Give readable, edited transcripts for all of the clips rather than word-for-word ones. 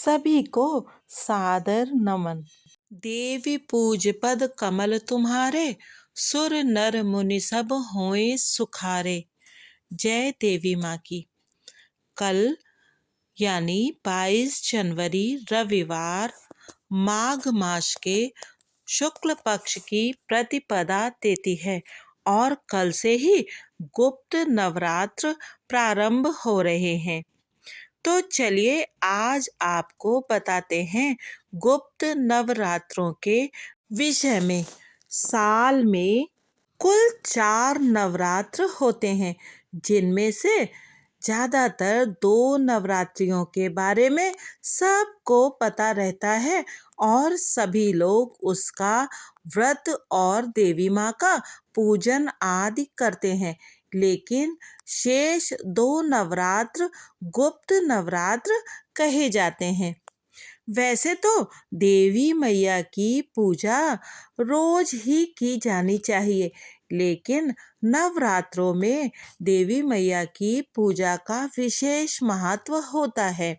सभी को सादर नमन। देवी पूज पद कमल तुम्हारे, सुर नर मुनि सब होए सुखारे। जय देवी माँ की। कल यानी 22 जनवरी रविवार माघ मास के शुक्ल पक्ष की प्रतिपदा तिथि है और कल से ही गुप्त नवरात्र प्रारंभ हो रहे हैं। तो चलिए आज आपको बताते हैं गुप्त नवरात्रों के विषय में। साल में कुल 4 नवरात्र होते हैं, जिनमें से ज़्यादातर 2 नवरात्रियों के बारे में सबको पता रहता है और सभी लोग उसका व्रत और देवी माँ का पूजन आदि करते हैं। लेकिन शेष 2 नवरात्र गुप्त नवरात्र कहे जाते हैं। वैसे तो देवी मैया की पूजा रोज ही की जानी चाहिए, लेकिन नवरात्रों में देवी मैया की पूजा का विशेष महत्व होता है।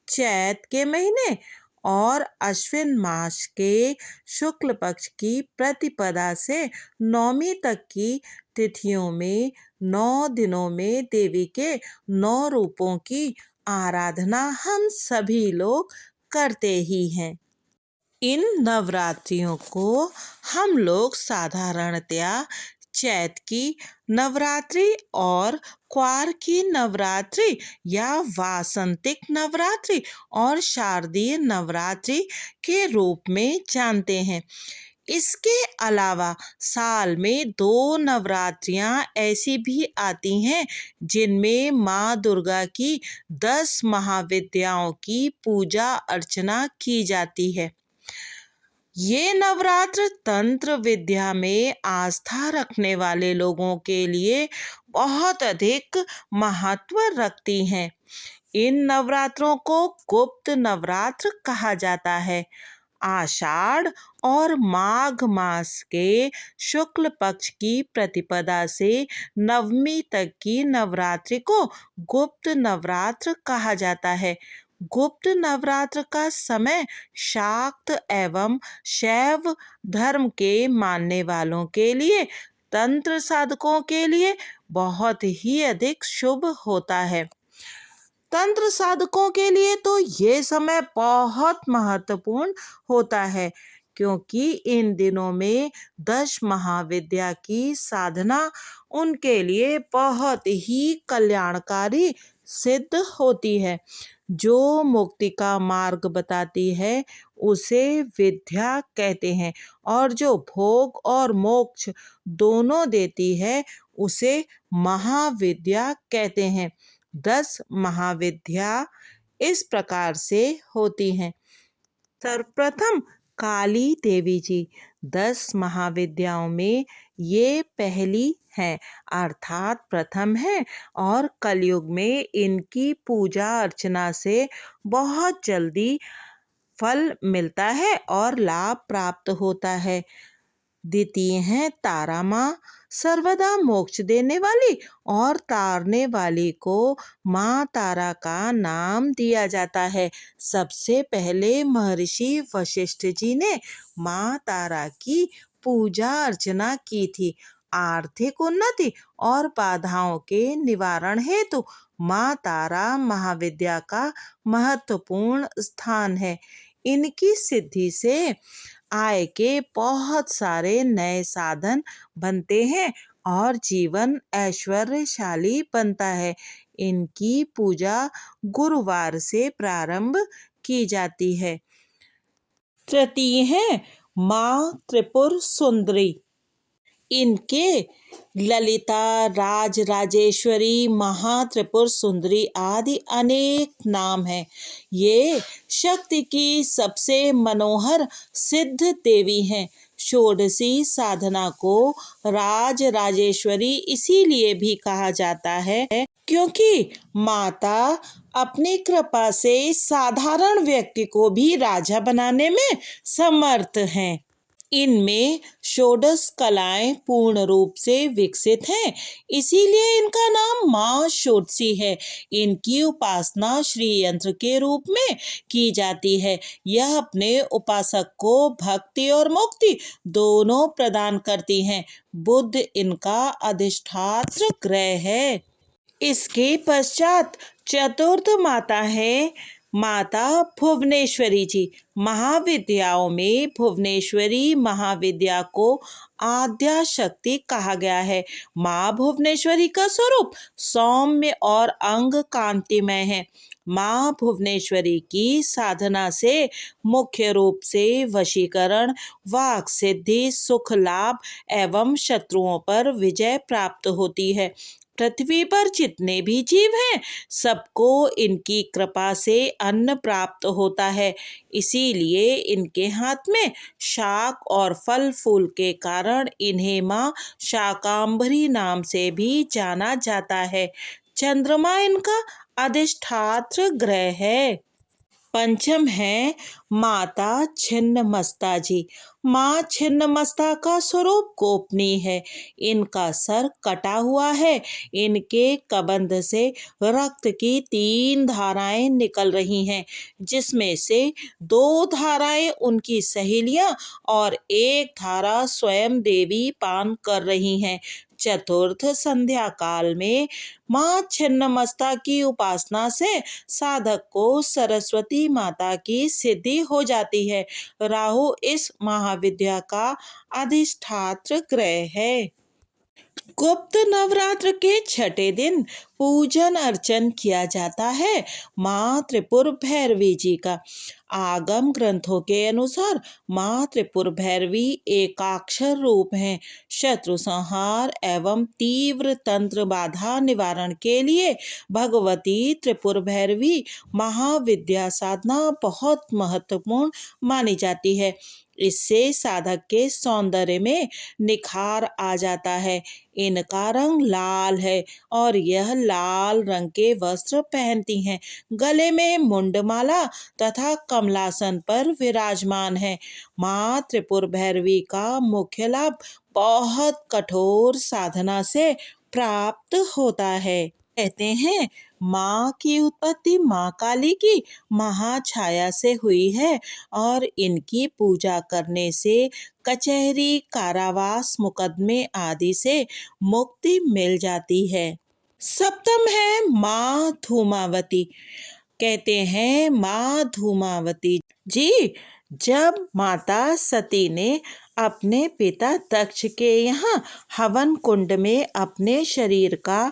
चैत के महीने और अश्विन मास के शुक्ल पक्ष की प्रतिपदा से नवमी तक की तिथियों में 9 दिनों में देवी के 9 रूपों की आराधना हम सभी लोग करते ही हैं। इन नवरात्रियों को हम लोग साधारणतया चैत की नवरात्रि और क्वार की नवरात्रि या वासंतिक नवरात्रि और शारदीय नवरात्रि के रूप में जानते हैं। इसके अलावा साल में 2 नवरात्रियां ऐसी भी आती हैं जिनमें माँ दुर्गा की 10 महाविद्याओं की पूजा अर्चना की जाती है। ये नवरात्र तंत्र विद्या में आस्था रखने वाले लोगों के लिए बहुत अधिक महत्व रखती हैं। इन नवरात्रों को गुप्त नवरात्र कहा जाता है। आषाढ़ और माघ मास के शुक्ल पक्ष की प्रतिपदा से नवमी तक की नवरात्रि को गुप्त नवरात्र कहा जाता है। गुप्त नवरात्र का समय शाक्त एवं शैव धर्म के मानने वालों के लिए, तंत्र साधकों के लिए बहुत ही अधिक शुभ होता है। तंत्र साधकों के लिए तो ये समय बहुत महत्वपूर्ण होता है, क्योंकि इन दिनों में 10 महाविद्या की साधना उनके लिए बहुत ही कल्याणकारी सिद्ध होती है। जो मुक्ति का मार्ग बताती है उसे विद्या कहते हैं, और जो भोग और मोक्ष दोनों देती है उसे महाविद्या कहते हैं। 10 महाविद्या इस प्रकार से होती हैं। सर्वप्रथम काली देवी जी 10 महाविद्याओं में ये पहली है, अर्थात प्रथम है, और कलयुग में इनकी पूजा अर्चना से बहुत जल्दी फल मिलता है और लाभ प्राप्त होता है। द्वितीय है तारा माँ, सर्वदा मोक्ष देने वाली और तारने वाली को माँ तारा का नाम दिया जाता है। सबसे पहले महर्षि वशिष्ठ जी ने माँ तारा की पूजा अर्चना की थी। आर्थिक उन्नति और बाधाओं के निवारण हेतु माँ तारा महाविद्या का महत्वपूर्ण स्थान है। इनकी सिद्धि से आय के बहुत सारे नए साधन बनते हैं और जीवन ऐश्वर्यशाली बनता है। इनकी पूजा गुरुवार से प्रारंभ की जाती है। तृतीय है माँ त्रिपुर सुंदरी। इनके ललिता, राज राजेश्वरी, महात्रिपुर सुंदरी आदि अनेक नाम हैं। ये शक्ति की सबसे मनोहर सिद्ध देवी हैं। षोडशी साधना को राज राजेश्वरी इसीलिए भी कहा जाता है क्योंकि माता अपनी कृपा से साधारण व्यक्ति को भी राजा बनाने में समर्थ हैं। इनमें षोडश कलाएं पूर्ण रूप से विकसित हैं, इसीलिए इनका नाम माँ षोडशी है। इनकी उपासना श्री यंत्र के रूप में की जाती है। यह अपने उपासक को भक्ति और मुक्ति दोनों प्रदान करती हैं। बुध इनका अधिष्ठात्र ग्रह है। इसके पश्चात चतुर्थ माता है माता भुवनेश्वरी जी। महाविद्याओं में भुवनेश्वरी महाविद्या को आद्या शक्ति कहा गया है। माँ भुवनेश्वरी का स्वरूप सौम्य और अंग कांतिमय है। माँ भुवनेश्वरी की साधना से मुख्य रूप से वशीकरण, वाक सिद्धि, सुख लाभ एवं शत्रुओं पर विजय प्राप्त होती है। पृथ्वी पर जितने भी जीव हैं, सबको इनकी कृपा से अन्न प्राप्त होता है। इसीलिए इनके हाथ में शाक और फल फूल के कारण इन्हें माँ शाकांबरी नाम से भी जाना जाता है। चंद्रमा इनका अधिष्ठात्र ग्रह है। पंचम है माता छिन्नमस्ता जी। माँ छिन्नमस्ता का स्वरूप गोपनीय है। इनका सर कटा हुआ है। इनके कबंध से रक्त की 3 धाराएं निकल रही हैं, जिसमें से 2 धाराएं उनकी सहेलियां और 1 धारा स्वयं देवी पान कर रही हैं। चतुर्थ संध्या काल में माँ छिन्नमस्ता की उपासना से साधक को सरस्वती माता की सिद्धि हो जाती है। राहु इस महाविद्या का अधिष्ठात्र ग्रह है। गुप्त नवरात्र के छठे दिन पूजन अर्चन किया जाता है माँ त्रिपुर भैरवी जी का। आगम ग्रंथों के अनुसार माँ त्रिपुर भैरवी एकाक्षर रूप हैं। शत्रु संहार एवं तीव्र तंत्र बाधा निवारण के लिए भगवती त्रिपुर भैरवी महाविद्या साधना बहुत महत्वपूर्ण मानी जाती है। इससे साधक के सौंदर्य में निखार आ जाता है। इनका रंग लाल है और यह लाल रंग के वस्त्र पहनती हैं। गले में मुंडमाला तथा कमलासन पर विराजमान है। माँ त्रिपुर भैरवी का मुख्य लाभ बहुत कठोर साधना से प्राप्त होता है। कहते हैं माँ की उत्पत्ति माँ काली की महाछाया से हुई है और इनकी पूजा करने से कचहरी, कारावास, मुकदमे आदि से मुक्ति मिल जाती है। सप्तम है माँ धूमावती। कहते हैं माँ धूमावती जी, जब माता सती ने अपने पिता दक्ष के यहाँ हवन कुंड में अपने शरीर का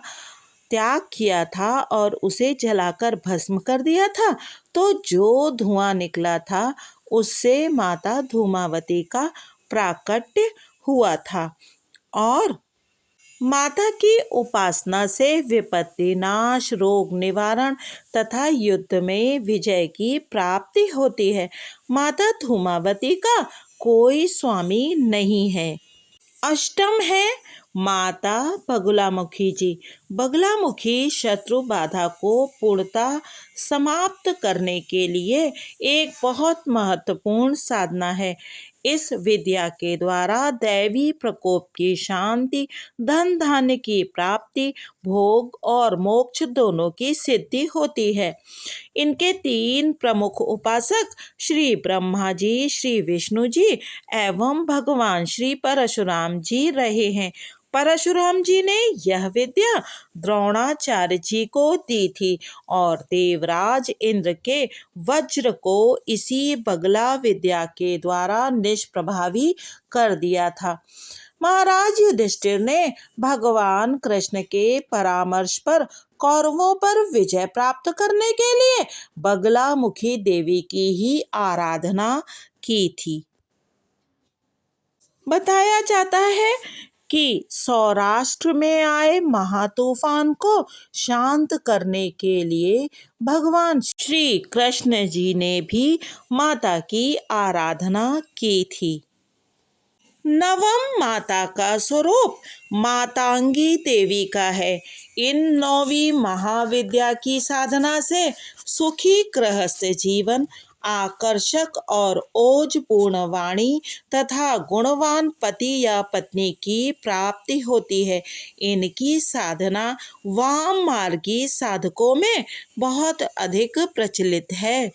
त्याग किया था और उसे जलाकर भस्म कर दिया था, तो जो धुआं निकला था उससे माता धूमावती का प्राकट्य हुआ था और माता की उपासना से विपत्ति नाश, रोग निवारण तथा युद्ध में विजय की प्राप्ति होती है। माता धूमावती का कोई स्वामी नहीं है। अष्टम है माता बगुलामुखी जी। बगुलामुखी शत्रु बाधा को पूर्णतः समाप्त करने के लिए एक बहुत महत्वपूर्ण साधना है। इस विद्या के द्वारा दैवी प्रकोप की शांति, धन धान्य की प्राप्ति, भोग और मोक्ष दोनों की सिद्धि होती है। इनके 3 प्रमुख उपासक श्री ब्रह्मा जी, श्री विष्णु जी एवं भगवान श्री परशुराम जी रहे हैं। परशुराम जी ने यह विद्या द्रोणाचार्य जी को दी थी और देवराज इंद्र के वज्र को इसी बगला विद्या के द्वारा निष्प्रभावी कर दिया था। महाराज युधिष्ठिर ने भगवान कृष्ण के परामर्श पर कौरवों पर विजय प्राप्त करने के लिए बगलामुखी देवी की ही आराधना की थी। बताया जाता है कि सौराष्ट्र में आए महातूफान को शांत करने के लिए भगवान श्री कृष्ण जी ने भी माता की आराधना की थी। नवम माता का स्वरूप मातांगी देवी का है। इन 9वीं महाविद्या की साधना से सुखी गृहस्थ जीवन आकर्षक और ओजपूर्ण वाणी तथा गुणवान पति या पत्नी की प्राप्ति होती है। इनकी साधना वाम मार्गी साधकों में बहुत अधिक प्रचलित है।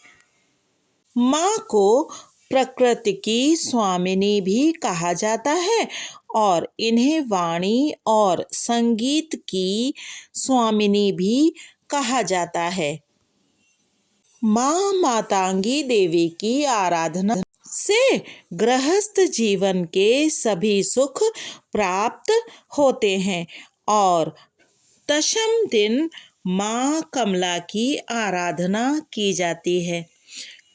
माँ को प्रकृति की स्वामिनी भी कहा जाता है और इन्हें वाणी और संगीत की स्वामिनी भी कहा जाता है। माँ मातांगी देवी की आराधना से गृहस्थ जीवन के सभी सुख प्राप्त होते हैं और दशम दिन माँ कमला की आराधना की जाती है।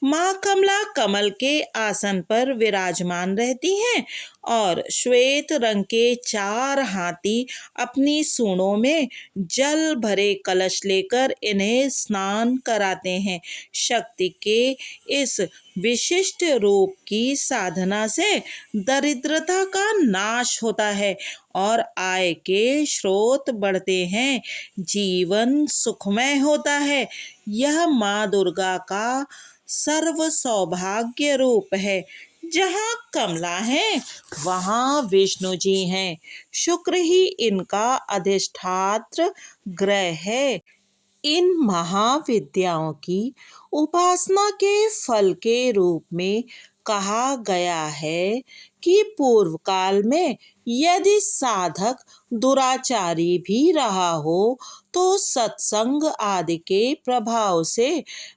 माँ कमला कमल के आसन पर विराजमान रहती हैं और श्वेत रंग के 4 हाथी अपनी सूंडों में जल भरे कलश लेकर इन्हें स्नान कराते हैं। शक्ति के इस विशिष्ट रूप की साधना से दरिद्रता का नाश होता है और आय के स्रोत बढ़ते हैं, जीवन सुखमय होता है। यह माँ दुर्गा का सर्व सौभाग्य रूप है। जहाँ कमला है वहाँ विष्णु जी हैं। शुक्र ही इनका अधिष्ठात्र ग्रह है। इन महाविद्याओं की उपासना के फल के रूप में कहा गया है कि पूर्व काल में यदि साधक दुराचारी भी रहा हो तो सत्संग आदि के प्रभाव से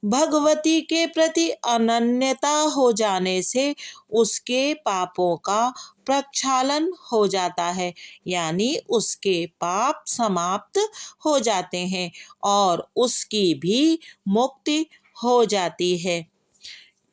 भगवती के प्रति अनन्यता हो जाने से उसके पापों का प्रक्षालन हो जाता है, यानी उसके पाप समाप्त हो जाते हैं और उसकी भी मुक्ति हो जाती है।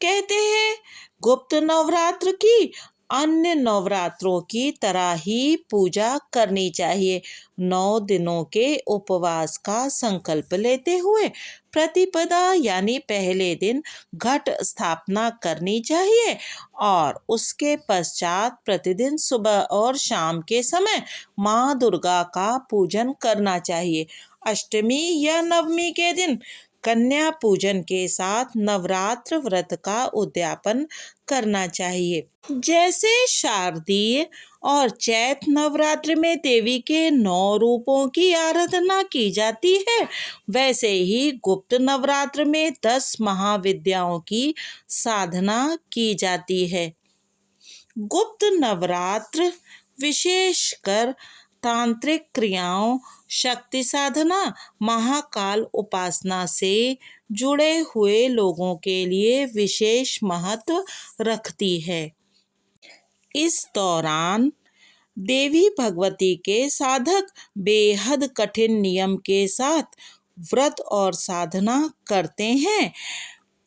कहते हैं गुप्त नवरात्र की अन्य नवरात्रों की तरह ही पूजा करनी चाहिए। 9 दिनों के उपवास का संकल्प लेते हुए प्रतिपदा यानी पहले दिन घट स्थापना करनी चाहिए और उसके पश्चात प्रतिदिन सुबह और शाम के समय माँ दुर्गा का पूजन करना चाहिए। अष्टमी या नवमी के दिन कन्या पूजन के साथ नवरात्र व्रत का उद्यापन करना चाहिए। जैसे शारदीय और चैत नवरात्र में देवी के 9 रूपों की आराधना की जाती है, वैसे ही गुप्त नवरात्र में 10 महाविद्याओं की साधना की जाती है। गुप्त नवरात्र विशेषकर तांत्रिक क्रियाओं, शक्ति साधना, महाकाल उपासना से जुड़े हुए लोगों के लिए विशेष महत्व रखती है। इस दौरान देवी भगवती के साधक बेहद कठिन नियम के साथ व्रत और साधना करते हैं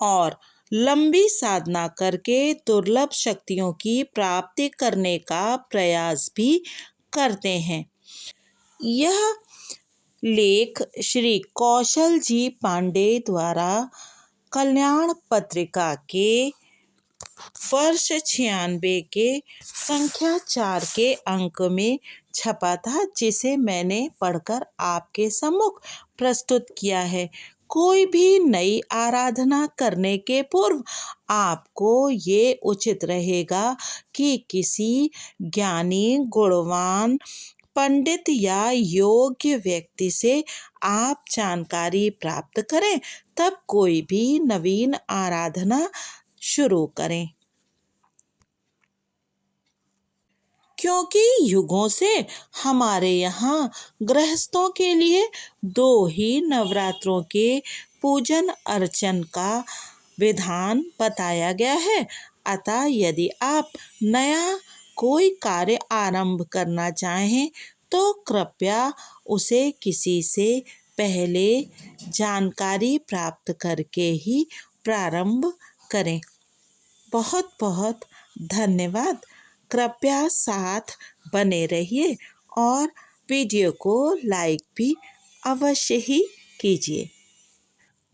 और लंबी साधना करके दुर्लभ शक्तियों की प्राप्ति करने का प्रयास भी करते हैं। यह लेख श्री कौशल जी पांडे द्वारा कल्याण पत्रिका के वर्ष 96 के संख्या 4 के अंक में छपा था, जिसे मैंने पढ़कर आपके सम्मुख प्रस्तुत किया है। कोई भी नई आराधना करने के पूर्व आपको ये उचित रहेगा कि किसी ज्ञानी, गुणवान पंडित या योग्य व्यक्ति से आप जानकारी प्राप्त करें, तब कोई भी नवीन आराधना शुरू करें। क्योंकि युगों से हमारे यहाँ गृहस्थों के लिए 2 ही नवरात्रों के पूजन अर्चन का विधान बताया गया है, अतः यदि आप नया कोई कार्य आरंभ करना चाहें तो कृपया उसे किसी से पहले जानकारी प्राप्त करके ही प्रारंभ करें। बहुत बहुत धन्यवाद। कृपया साथ बने रहिए और वीडियो को लाइक भी अवश्य ही कीजिए।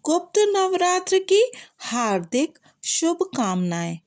गुप्त नवरात्र की हार्दिक शुभकामनाएं।